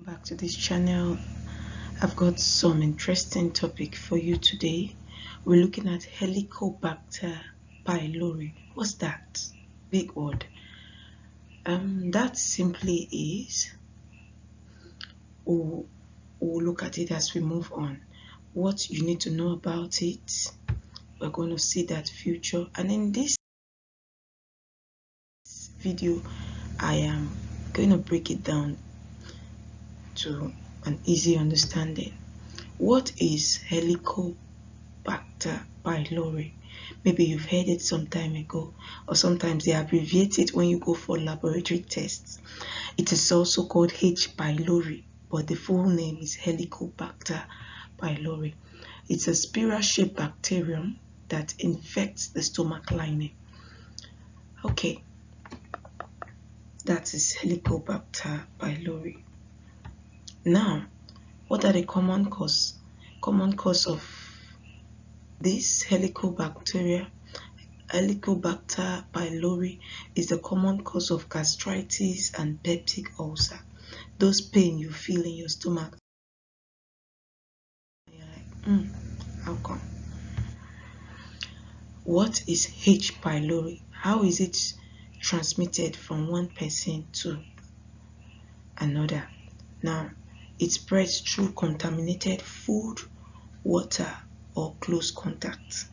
Back to this channel. I've got some interesting topic for you today. We're looking at Helicobacter pylori. What's that? Big word. That simply is, we'll look at it as we move on. What you need to know about it. We're going to see that future, and in this video I am going to break it down to an easy understanding. What is Helicobacter pylori? Maybe you've heard it some time ago, or sometimes they abbreviate it when you go for laboratory tests. It is also called H. pylori, but the full name is Helicobacter pylori. It's a spiral-shaped bacterium that infects the stomach lining. Okay, that is Helicobacter pylori. Now, what are the common cause? Common cause of this Helicobacter pylori is the common cause of gastritis and peptic ulcer. Those pain you feel in your stomach. You're like, how come? What is H. pylori? How is it transmitted from one person to another? Now, it spreads through contaminated food, water, or close contact.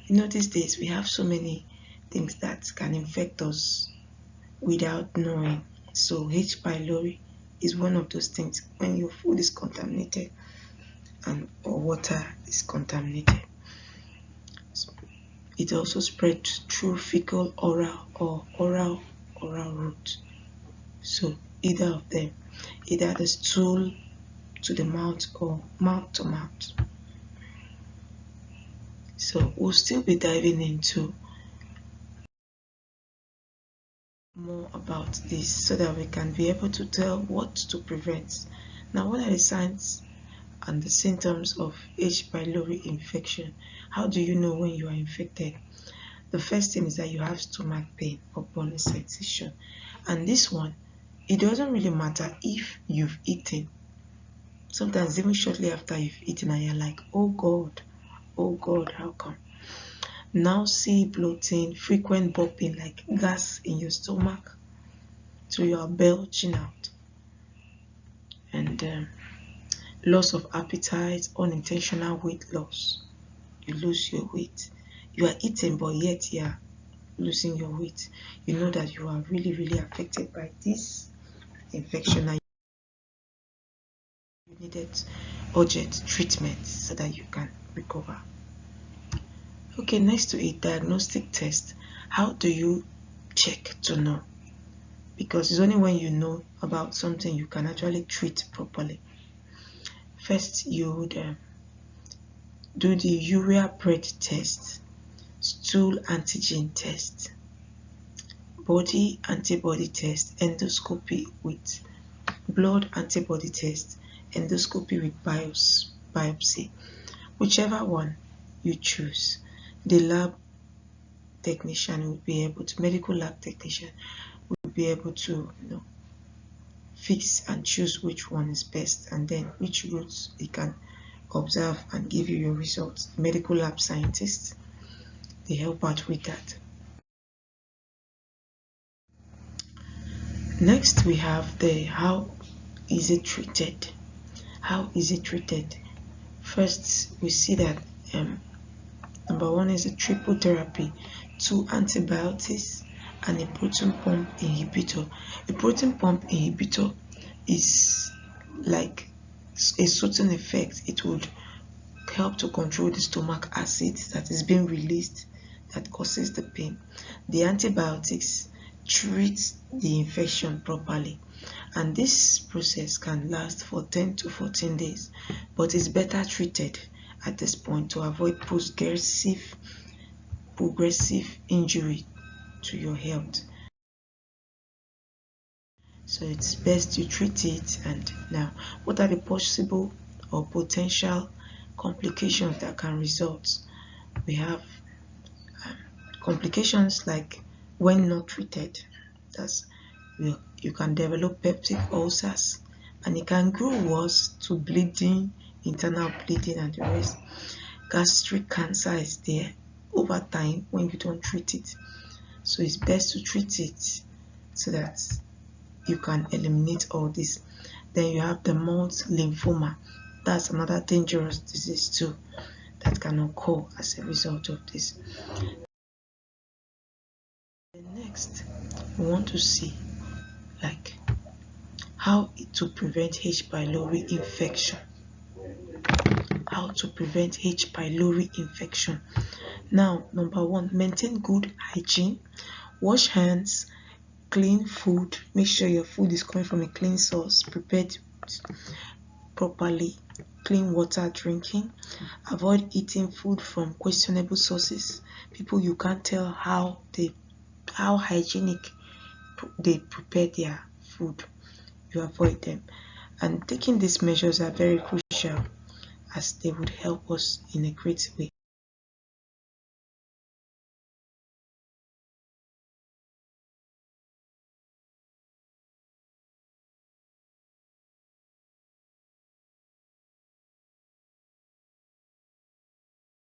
You know, these days we have so many things that can infect us without knowing. So H. pylori is one of those things when your food is contaminated and or water is contaminated. It also spreads through fecal oral or oral route. So either of them, either the stool to the mouth or mouth to mouth. So we'll still be diving into more about this so that we can be able to tell what to prevent. Now, what are the signs and the symptoms of H. pylori infection? How do you know when you are infected? The first thing is that you have stomach pain upon a sensation, and this one, it doesn't really matter if you've eaten. Sometimes even shortly after you've eaten and you're like, oh God, how come? Nausea, bloating, frequent burping, like gas in your stomach, so you are belching out, and loss of appetite, unintentional weight loss. You lose your weight. You are eating, but yet you are losing your weight. You know that you are really affected by this infection and you needed urgent treatment so that you can recover. Okay, next to it, diagnostic test. How do you check to know? Because it's only when you know about something you can actually treat properly. First, you would do the urea bread test, stool antigen test, body antibody test, endoscopy with blood antibody test, endoscopy with biopsy. Whichever one you choose, the lab technician will be able to, medical lab technician will be able to, fix and choose which one is best, and then which routes he can observe and give you your results. Medical lab scientists, they help out with that. Next, we have the how is it treated? How is it treated? First, we see that number one is a triple therapy, 2 antibiotics and a proton pump inhibitor. A proton pump inhibitor is like a certain effect. It would help to control the stomach acid that is being released that causes the pain. The antibiotics treat the infection properly, and this process can last for 10 to 14 days, but it's better treated at this point to avoid progressive injury to your health. So it's best you treat it. And now, what are the possible or potential complications that can result? We have complications like when not treated. That's you can develop peptic ulcers and it can grow worse to bleeding, internal bleeding, and the rest. Gastric cancer is there over time when you don't treat it. So it's best to treat it so that you can eliminate all this. Then you have the mold lymphoma. That's another dangerous disease too that can occur as a result of this. Next, we want to see like how to prevent H. pylori infection. How to prevent H. pylori infection. Now, number one, maintain good hygiene. Wash hands, clean food. Make sure your food is coming from a clean source, prepared properly. Clean water drinking. Avoid eating food from questionable sources. People you can't tell how hygienic they prepare their food. You avoid them. And taking these measures are very crucial as they would help us in a great way.